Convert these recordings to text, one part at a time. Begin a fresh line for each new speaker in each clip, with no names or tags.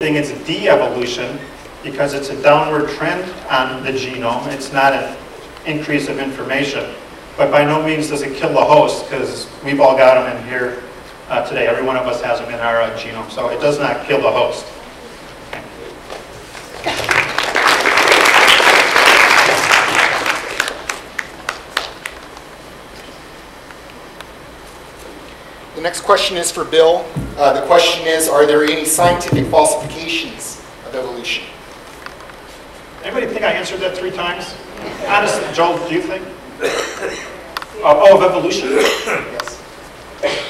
think it's de-evolution because it's a downward trend on the genome. It's not an increase of information. But by no means does it kill the host, because we've all got them in here today. Every one of us has them in our genome. So it does not kill the host.
The next question is for Bill. The question is, are there any scientific falsifications of evolution?
Anybody think I answered that 3 times? Honestly, Joel, do you think? Of evolution?
Yes.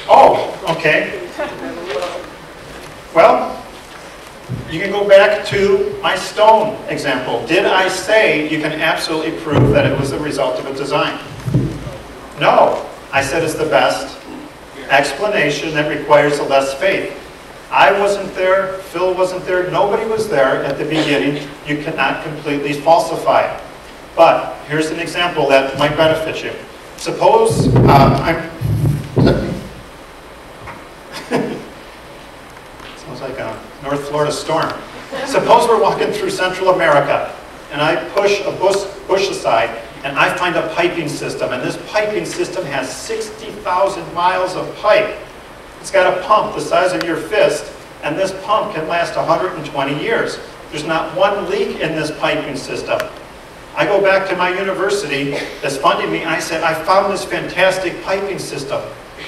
Oh, okay. Well, you can go back to my stone example. Did I say you can absolutely prove that it was the result of a design? No. I said it's the best explanation that requires the less faith. I wasn't there, Phil wasn't there, nobody was there at the beginning. You cannot completely falsify it. But here's an example that might benefit you. Suppose sounds like a North Florida storm. Suppose we're walking through Central America and I push a bush aside and I find a piping system, and this piping system has 60,000 miles of pipe. It's got a pump the size of your fist, and this pump can last 120 years. There's not one leak in this piping system. I go back to my university that's funding me, and I said, I found this fantastic piping system.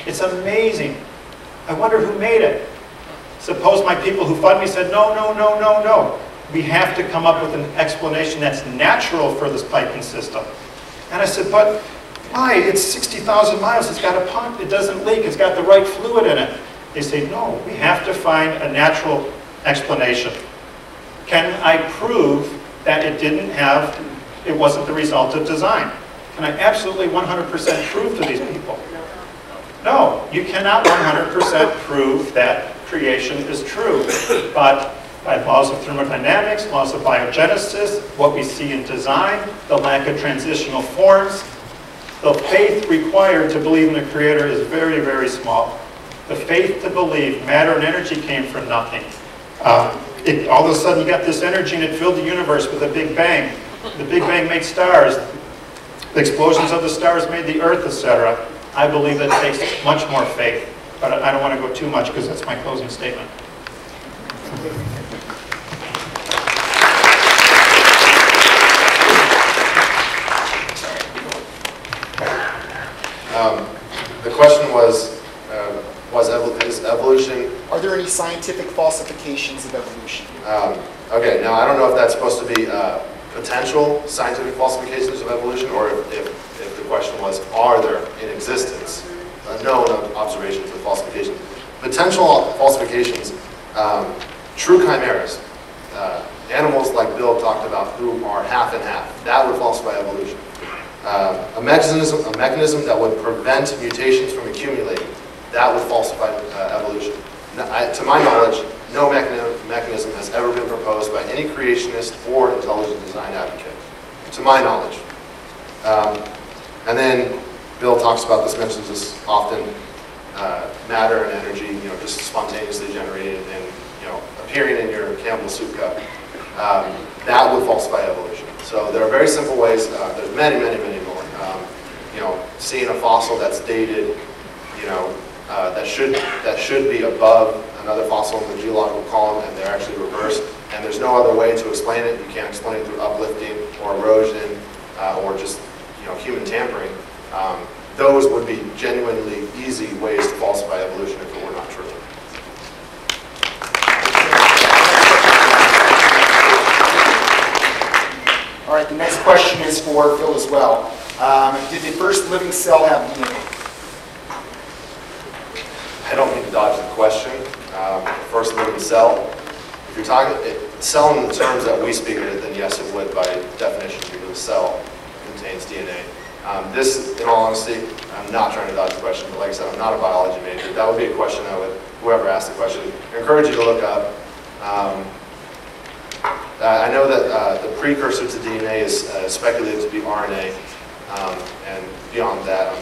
It's amazing. I wonder who made it. Suppose my people who fund me said, no, no, no, no, no. We have to come up with an explanation that's natural for this piping system. And I said, but why? It's 60,000 miles. It's got a pump. It doesn't leak. It's got the right fluid in it. They say, no, we have to find a natural explanation. Can I prove that it wasn't the result of design? Can I absolutely 100% prove to these people? No, you cannot 100% prove that creation is true. But by laws of thermodynamics, laws of biogenesis, what we see in design, the lack of transitional forms, the faith required to believe in the Creator is very, very small. The faith to believe matter and energy came from nothing. All of a sudden you got this energy and it filled the universe with a Big Bang. The Big Bang made stars. The explosions of the stars made the Earth, etc. I believe that takes much more faith. But I don't want to go too much because that's my closing statement.
The question was is evolution...
Are there any scientific falsifications of evolution?
Okay, now I don't know if that's supposed to be potential scientific falsifications of evolution, or if the question was, are there in existence known observations of falsifications? Potential falsifications, true chimeras, animals like Bill talked about who are half and half, that would falsify evolution. A mechanism that would prevent mutations from accumulating, that would falsify evolution. To my knowledge, no mechanism has ever been proposed by any creationist or intelligent design advocate, to my knowledge. And then Bill talks about this, mentions this often, matter and energy, just spontaneously generated and, appearing in your Campbell soup cup. That would falsify evolution. So there are very simple ways. There's many, many, many more. Seeing a fossil that's dated, that should be above another fossil in the geological column, and they're actually reversed. And there's no other way to explain it. You can't explain it through uplifting or erosion or just human tampering. Those would be genuinely easy ways to falsify evolution if it were not true.
All right, the next question is for Phil as well. Did the first living cell have DNA?
I don't mean to dodge the question. First living cell. If you're talking cell in the terms that we speak of it, then yes, it would by definition, because a cell contains DNA. This, in all honesty, I'm not trying to dodge the question, but like I said, I'm not a biology major. That would be a question whoever asked the question, I encourage you to look up. I know that the precursor to DNA is speculated to be RNA, and beyond that,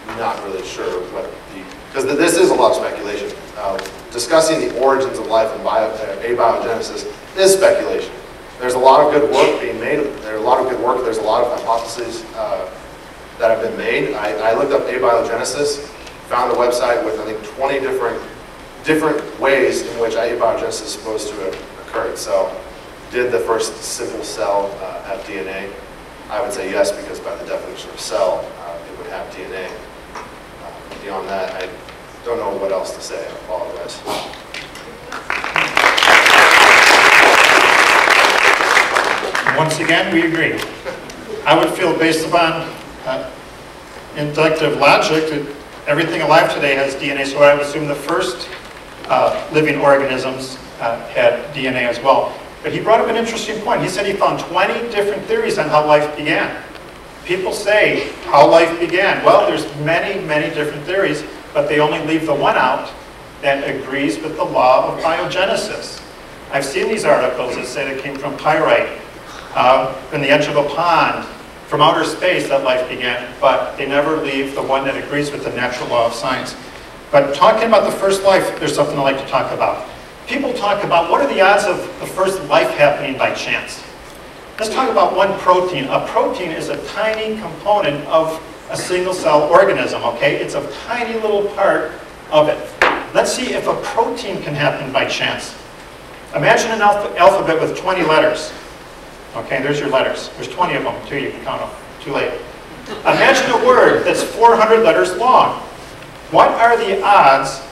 I'm not really sure what because this is a lot of speculation. discussing the origins of life and abiogenesis is speculation. There's a lot of good work being made. There's a lot of good work. There's a lot of hypotheses that have been made. I looked up abiogenesis, found a website with, I think, 20 different ways in which abiogenesis is supposed to have occurred. So, did the first simple cell have DNA? I would say yes, because by the definition of cell, it would have DNA. Beyond that, I don't know what else to say. I apologize.
Once again, we agree. I would feel, based upon inductive logic, that everything alive today has DNA, so I would assume the first living organisms had DNA as well. But he brought up an interesting point. He said he found 20 different theories on how life began. People say how life began. Well, there's many, many different theories, but they only leave the one out that agrees with the law of biogenesis. I've seen these articles that say they came from pyrite, from the edge of a pond, from outer space that life began, but they never leave the one that agrees with the natural law of science. But talking about the first life, there's something I like to talk about. People talk about what are the odds of the first life happening by chance. Let's talk about one protein. A protein is a tiny component of a single cell organism, okay? It's a tiny little part of it. Let's see if a protein can happen by chance. Imagine an alphabet with 20 letters. Okay, there's your letters. There's 20 of them, too. You can count them. Too late. Imagine a word that's 400 letters long. What are the odds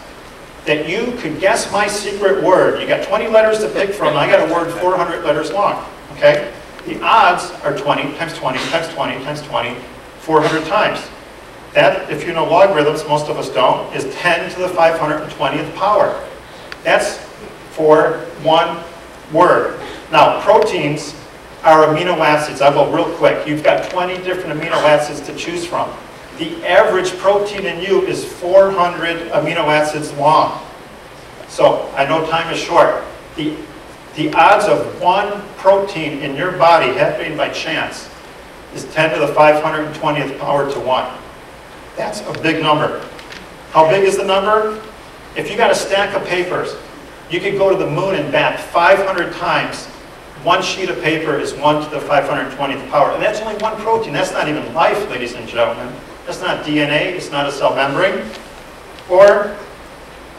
that you could guess my secret word? You got 20 letters to pick from. I got a word 400 letters long. Okay? The odds are 20 times 20 times 20 times 20, 400 times. That, if you know logarithms, most of us don't, is 10 to the 520th power. That's for one word. Now, proteins are amino acids. I'll go real quick. You've got 20 different amino acids to choose from. The average protein in you is 400 amino acids long. So, I know time is short. The odds of one protein in your body happening by chance is 10 to the 520th power to 1. That's a big number. How big is the number? If you got a stack of papers, you could go to the moon and back 500 times. One sheet of paper is 1 to the 520th power. And that's only one protein. That's not even life, ladies and gentlemen. That's not DNA. It's not a cell membrane. Or,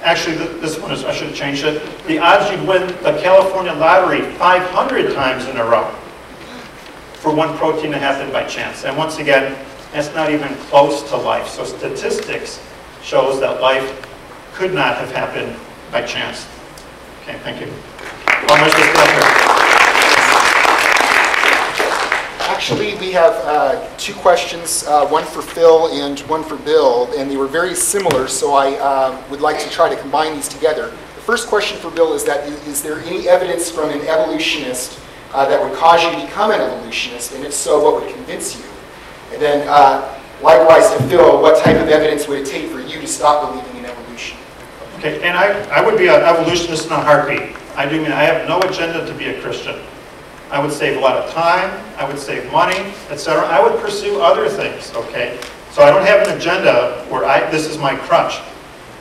actually, this one is, I should have changed it. The odds you'd win the California lottery 500 times in a row for one protein to happen by chance. And once again, that's not even close to life. So statistics shows that life could not have happened by chance. Okay, thank you. How much is pleasure?
Actually, we have two questions, one for Phil and one for Bill, and they were very similar, so I would like to try to combine these together. The first question for Bill is that, is there any evidence from an evolutionist that would cause you to become an evolutionist, and if so, what would convince you? And then, likewise to Phil, what type of evidence would it take for you to stop believing in evolution?
Okay, and I would be an evolutionist in a heartbeat. I have no agenda to be a Christian. I would save a lot of time, I would save money, etc. I would pursue other things, okay? So I don't have an agenda where this is my crutch.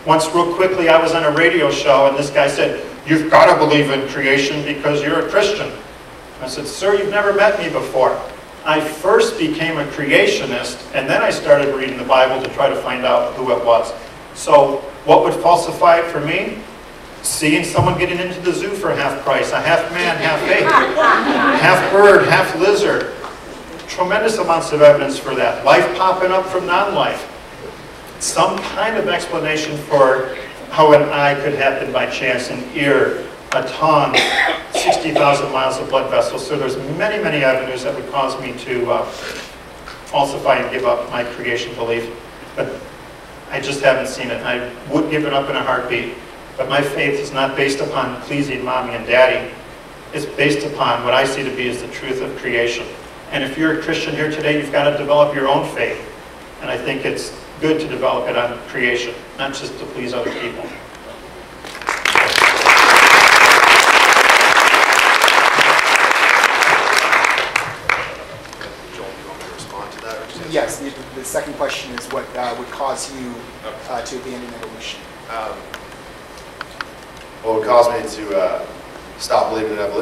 Once, real quickly, I was on a radio show and this guy said, "You've got to believe in creation because you're a Christian." I said, "Sir, you've never met me before. I first became a creationist and then I started reading the Bible to try to find out who it was." So what would falsify it for me? Seeing someone getting into the zoo for half price, a half man, half ape, half bird, half lizard. Tremendous amounts of evidence for that. Life popping up from non-life. Some kind of explanation for how an eye could happen by chance, an ear, a tongue, 60,000 miles of blood vessels. So there's many, many avenues that would cause me to falsify and give up my creation belief. But I just haven't seen it. I would give it up in a heartbeat. But my faith is not based upon pleasing mommy and daddy. It's based upon what I see to be as the truth of creation. And if you're a Christian here today, you've got to develop your own faith. And I think it's good to develop it on creation, not just to please other people.
Joel, do you want me to respond to that? Or just
Yes, the second question is what would cause you to abandon evolution?
what would cause me to stop believing in evolution